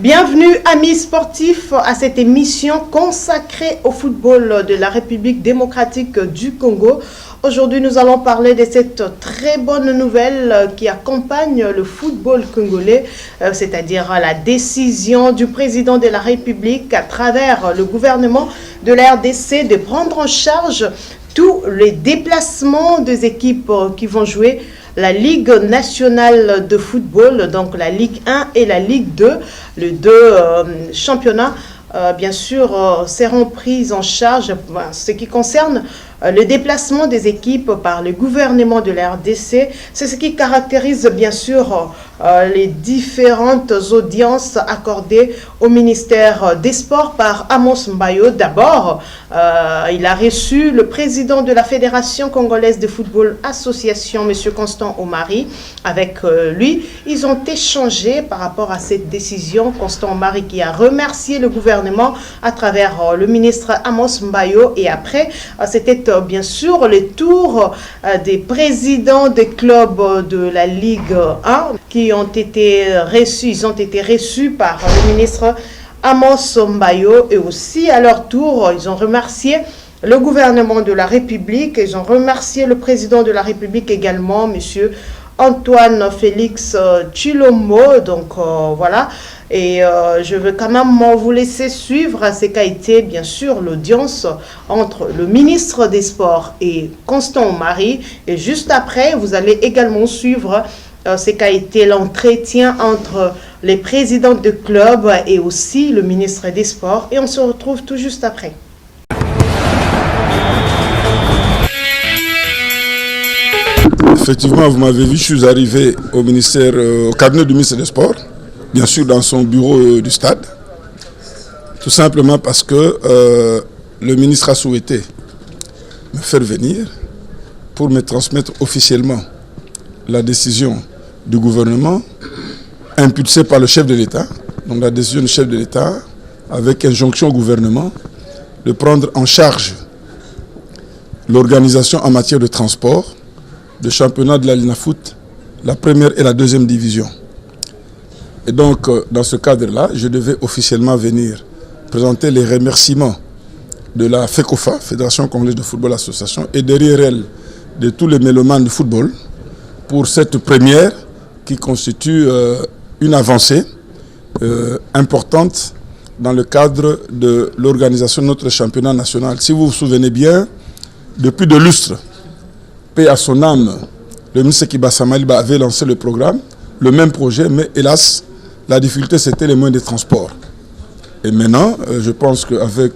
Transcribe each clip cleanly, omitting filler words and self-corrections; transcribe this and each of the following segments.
Bienvenue amis sportifs à cette émission consacrée au football de la République démocratique du Congo. Aujourd'hui, nous allons parler de cette très bonne nouvelle qui accompagne le football congolais, c'est-à-dire la décision du président de la République à travers le gouvernement de la RDC de prendre en charge tous les déplacements des équipes qui vont jouer la Ligue nationale de football, donc la Ligue 1 et la Ligue 2. Les deux championnats, bien sûr, seront pris en charge. Ce qui concerne le déplacement des équipes par le gouvernement de la RDC, c'est ce qui caractérise bien sûr les différentes audiences accordées au ministère des Sports par Amos Mbayo. D'abord, il a reçu le président de la Fédération congolaise de football association, M. Constant Omari. Avec lui, ils ont échangé par rapport à cette décision. Constant Omari qui a remercié le gouvernement à travers le ministre Amos Mbayo. Et après, c'était bien sûr le tour des présidents des clubs de la Ligue 1 qui ont été reçus. Ils ont été reçus par le ministre Amos Mbayo et aussi à leur tour, ils ont remercié le gouvernement de la République. Ils ont remercié le président de la République également, monsieur Antoine Félix Tshilombo. Donc voilà. Et je veux quand même vous laisser suivre ce qu'a été bien sûr l'audience entre le ministre des Sports et Constant Omari. Et juste après, vous allez également suivre ce qu'a été l'entretien entre les présidents de clubs et aussi le ministre des Sports. Et on se retrouve tout juste après. Effectivement, vous m'avez vu, je suis arrivé au ministère, au cabinet du ministre des Sports, bien sûr dans son bureau du stade, tout simplement parce que le ministre a souhaité me faire venir pour me transmettre officiellement la décision du gouvernement impulsée par le chef de l'État, donc la décision du chef de l'État avec injonction au gouvernement de prendre en charge l'organisation en matière de transport de championnat de la LINAFOOT, la première et la deuxième division. Et donc, dans ce cadre-là, je devais officiellement venir présenter les remerciements de la FECOFA, Fédération Congolaise de Football Association, et derrière elle, de tous les mélomanes de football, pour cette première qui constitue une avancée importante dans le cadre de l'organisation de notre championnat national. Si vous vous souvenez bien, depuis de lustres, paix à son âme, le ministre Kiba Samaliba avait lancé le programme, le même projet, mais hélas, la difficulté c'était les moyens de transport. Et maintenant, je pense qu'avec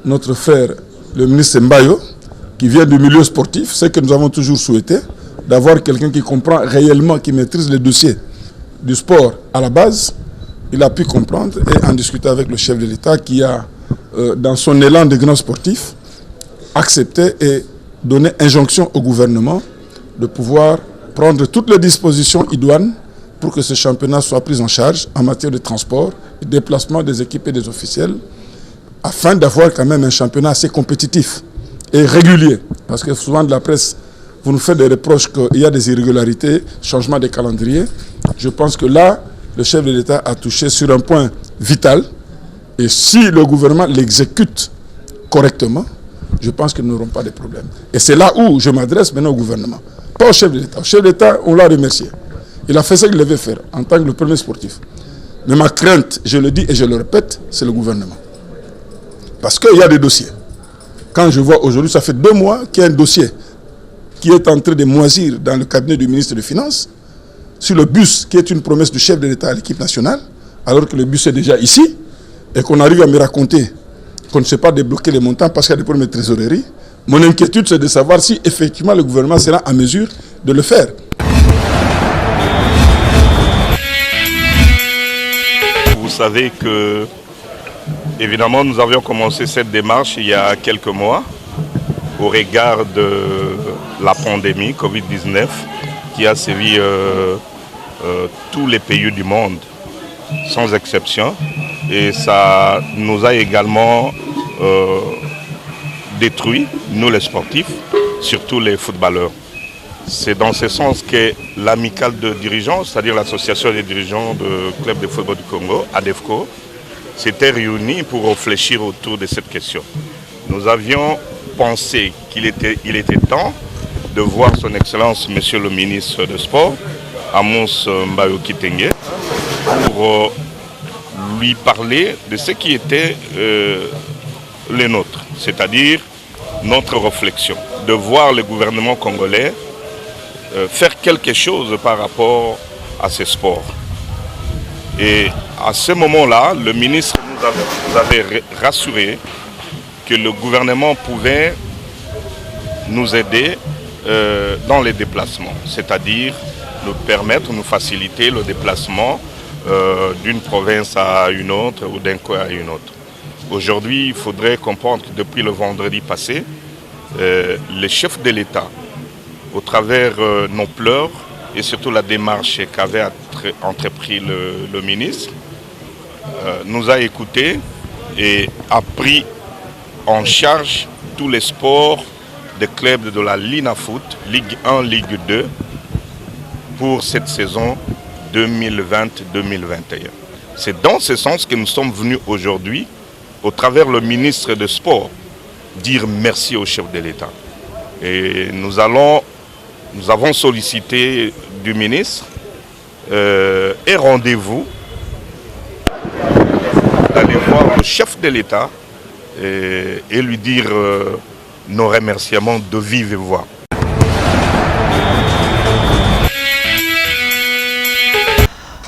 notre frère, le ministre Mbayo, qui vient du milieu sportif, c'est que nous avons toujours souhaité, d'avoir quelqu'un qui comprend réellement, qui maîtrise les dossiers du sport à la base. Il a pu comprendre et en discuter avec le chef de l'État qui a, dans son élan de grand sportif, accepté et donné injonction au gouvernement de pouvoir prendre toutes les dispositions idoines pour que ce championnat soit pris en charge en matière de transport, de déplacement des équipes et des officiels, afin d'avoir quand même un championnat assez compétitif et régulier. Parce que souvent de la presse, vous nous faites des reproches qu'il y a des irrégularités, changement de calendrier. Je pense que là, le chef de l'État a touché sur un point vital. Et si le gouvernement l'exécute correctement, je pense que nous n'aurons pas de problème. Et c'est là où je m'adresse maintenant au gouvernement. Pas au chef de l'État. Au chef de l'État, on l'a remercié. Il a fait ce qu'il devait faire en tant que le premier sportif. Mais ma crainte, je le dis et je le répète, c'est le gouvernement. Parce qu'il y a des dossiers. Quand je vois aujourd'hui, ça fait 2 mois qu'il y a un dossier qui est en train de moisir dans le cabinet du ministre des Finances, sur le bus qui est une promesse du chef de l'État à l'équipe nationale, alors que le bus est déjà ici, et qu'on arrive à me raconter qu'on ne sait pas débloquer les montants parce qu'il y a des problèmes de trésorerie. Mon inquiétude, c'est de savoir si effectivement le gouvernement sera en mesure de le faire. Vous savez que, évidemment, nous avions commencé cette démarche il y a quelques mois au regard de la pandémie Covid-19 qui a sévi tous les pays du monde, sans exception. Et ça nous a également détruit, nous les sportifs, surtout les footballeurs. C'est dans ce sens que l'amicale de dirigeants, c'est-à-dire l'association des dirigeants de club de football du Congo, ADEFCO, s'était réunie pour réfléchir autour de cette question. Nous avions pensé qu'il était temps de voir son Excellence, Monsieur le ministre des Sports, Amos Mbayo Kitenge, pour lui parler de ce qui était les nôtres, c'est-à-dire notre réflexion, de voir le gouvernement congolais faire quelque chose par rapport à ces sports. Et à ce moment-là, le ministre nous avait rassuré que le gouvernement pouvait nous aider dans les déplacements, c'est-à-dire nous faciliter le déplacement d'une province à une autre ou d'un coin à une autre. Aujourd'hui, il faudrait comprendre que depuis le vendredi passé, les chefs de l'État, au travers nos pleurs et surtout la démarche qu'avait entrepris le ministre, nous a écoutés et a pris en charge tous les sports des clubs de la Lina Foot, Ligue 1, Ligue 2, pour cette saison 2020-2021. C'est dans ce sens que nous sommes venus aujourd'hui, au travers le ministre des Sports, dire merci au chef de l'État. Et nous avons sollicité du ministre un rendez-vous d'aller voir le chef de l'État et lui dire nos remerciements de vive voix.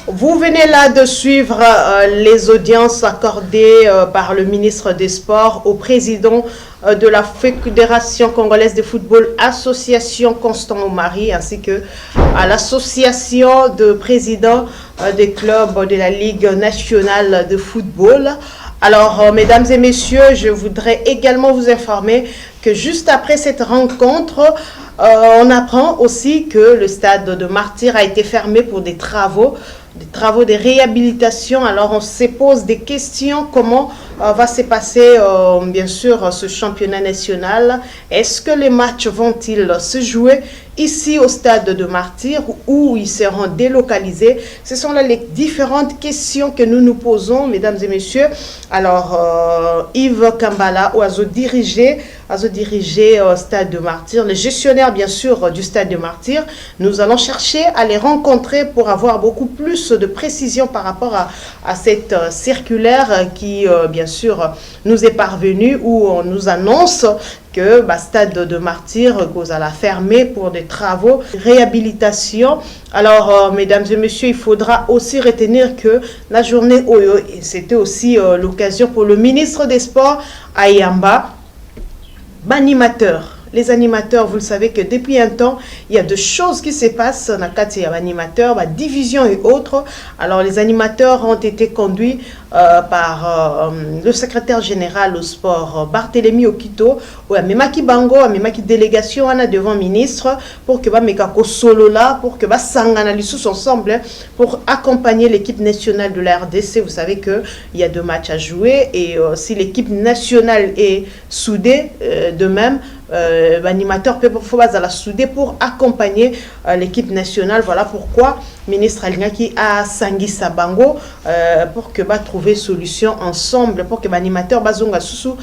Vous venez là de suivre les audiences accordées par le ministre des Sports au président de la Fédération congolaise de football, Association Constant Omari, ainsi que à l'association de présidents des clubs de la Ligue nationale de football. Alors, mesdames et messieurs, je voudrais également vous informer que juste après cette rencontre, on apprend aussi que le stade de Martyr a été fermé pour des travaux de réhabilitation. Alors on se pose des questions, comment va se passer bien sûr ce championnat national? Est-ce que les matchs vont-ils se jouer ici au stade de Martyr ou ils seront délocalisés? Ce sont là les différentes questions que nous nous posons, mesdames et messieurs. Alors Yves Kambala oiseau dirigé au stade de Martyr, le gestionnaire bien sûr du stade de Martyr. Nous allons chercher à les rencontrer pour avoir beaucoup plus de précision par rapport à cette circulaire qui bien sûr nous est parvenue, où on nous annonce que le stade de Martyr cause à la fermer pour des travaux de réhabilitation. Alors mesdames et messieurs, il faudra aussi retenir que la journée Oyo, c'était aussi l'occasion pour le ministre des Sports Ayamba, animateurs. Les animateurs, vous le savez que depuis un temps, il y a de choses qui se passent dans le cadre des animateurs, division et autres. Alors, les animateurs ont été conduits par le secrétaire général au sport, Barthélémy Okito, ou à Memaki Bango, à Memaki délégation, on a devant ministre, pour que Mekako Solo là, pour que Sangana Lissous ensemble, pour accompagner l'équipe nationale de la RDC. Vous savez qu'il y a 2 matchs à jouer, et si l'équipe nationale est soudée, de même, l'animateur peut la souder pour accompagner l'équipe nationale. Voilà pourquoi ministre Alingaki a Sangi Sabango pour que trouver solution ensemble, pour que l'animateur Bazonga Soussou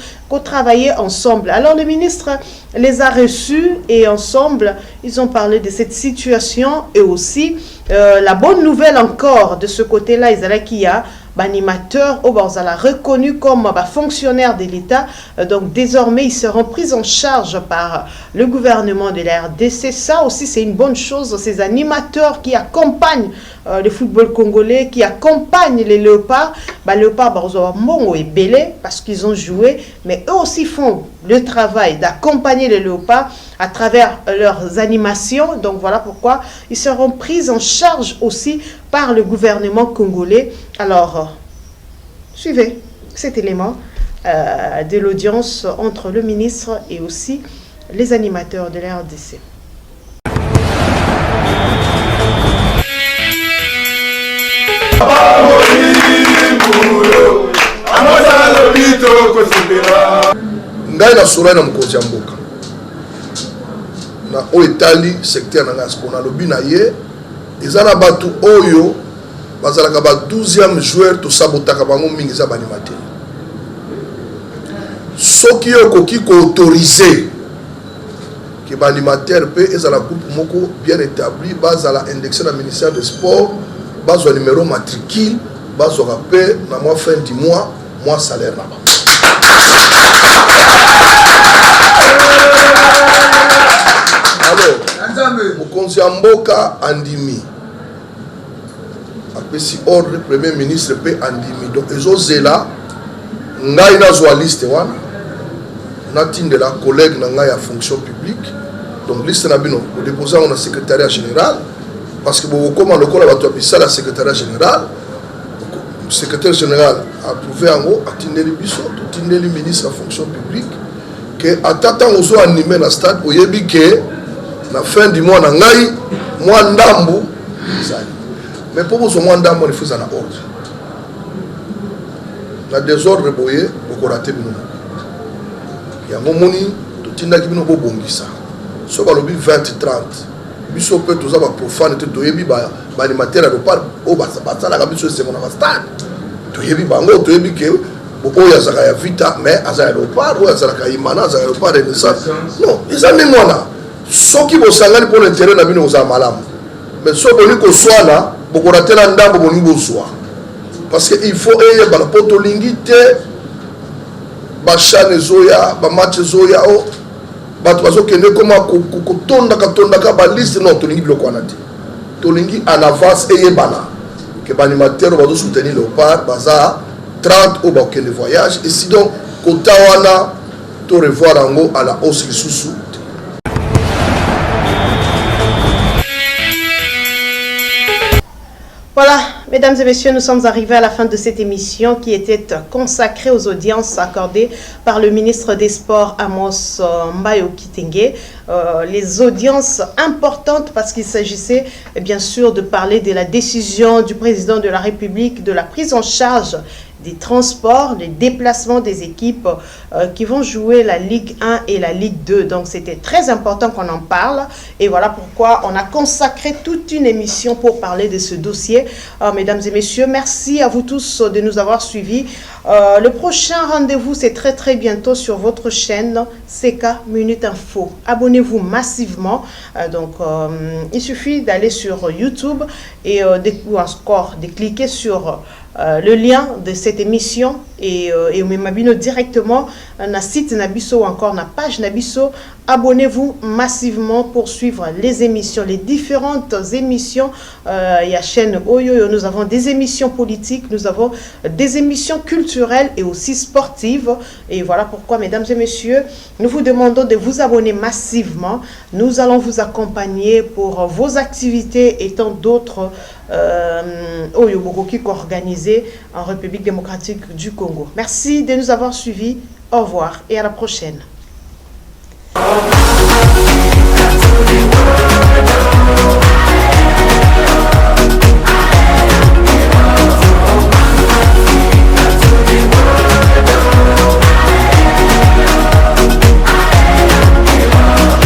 travailler ensemble. Alors le ministre les a reçus et ensemble ils ont parlé de cette situation, et aussi la bonne nouvelle encore de ce côté-là, il y a animateurs au Borzala reconnus comme fonctionnaires de l'État. Donc désormais ils seront pris en charge par le gouvernement de la RDC. Ça aussi c'est une bonne chose. Ces animateurs qui accompagnent le football congolais, qui accompagnent les léopards, léopards Mongo et Belé parce qu'ils ont joué, mais eux aussi font le travail d'accompagner les léopards à travers leurs animations. Donc voilà pourquoi ils seront pris en charge aussi par le gouvernement congolais. Alors, suivez cet élément de l'audience entre le ministre et aussi les animateurs de la RDC. ngai na sura na mokonzi ya mboka na na oetali secteur na ngaspo na lobi na ye ezana batu oyo bazalaka ba 12e joueur to sabotaka bango mingi za banimateur soki yo koki ko autoriser que banimateur pe ezala groupe moko bien établi bazala indexé na ministère des sports bazwa numéro matricule bazwa pe na mois fin du mois salaire na bango. Alors mokonzi ya mboka andimi apesi ordre premier ministre pe andimi donc ezozela ngai nazwa liste wana natindela collègue na ngai ya fonction publique donc liste na bino odéposer yango na secrétariat général parce que bokokoma lokola bato ya bisala ya secrétariat général secrétaire général approuvé yango atindeli biso totindeli ministre ya fonction publique ke ata ntango ozo animé na stade oyebi ke na fin du mois na ngai mwa ndambu ezali mais mpo bozwa mwa ndambu wana efo eza na ordre na désordre boye bokorate bino yango moni totindaki bino bobongisa so balobi 20-30 biso mpe toza baprofane te toyebi baanimateur ya lopar oyo basalaka biso esengo na bastade toyebi bango toyebi ke oyo azalaka ya vita mais aza ya lopar oyo azalaka ya imana azalaka ya lopar renaissance non eza ndenge wana soki bosangani mpo na intere na bino kozala malamu mais so boni koswana bokoratela ndambo bolingi bozwa parce que il faut eyebana mpo tolingi te bashane ezoya bamatch ezoya o bato bazokende koma kotondaka baliste non tolingi biloko wana te tolingi en avance eyebana ke baanimateur oyo bazosoutenir léopard baza 30 oyo bakokende voyage et si donc kota wana to revoir yango à la hausse lisusu. Voilà, mesdames et messieurs, nous sommes arrivés à la fin de cette émission qui était consacrée aux audiences accordées par le ministre des Sports Amos Mbayo Kitenge. Les audiences importantes parce qu'il s'agissait bien sûr de parler de la décision du président de la République, de la prise en charge des transports, des déplacements des équipes qui vont jouer la Ligue 1 et la Ligue 2. Donc c'était très important qu'on en parle et voilà pourquoi on a consacré toute une émission pour parler de ce dossier. Mesdames et messieurs, merci à vous tous de nous avoir suivis. Le prochain rendez-vous, c'est très bientôt sur votre chaîne CK Minute Info. Abonnez-vous massivement. Il suffit d'aller sur YouTube et ou encore de cliquer sur le lien de cette émission et m'abonner directement na site Nabiso ou encore na page Nabiso. Abonnez-vous massivement pour suivre les émissions, les différentes émissions. Il y a chaîne Oyo, nous avons des émissions politiques, nous avons des émissions culturelles et aussi sportives. Et voilà pourquoi, mesdames et messieurs, nous vous demandons de vous abonner massivement. Nous allons vous accompagner pour vos activités et tant d'autres Oyo Bokoki organisées en République démocratique du Congo. Merci de nous avoir suivis. Au revoir et à la prochaine.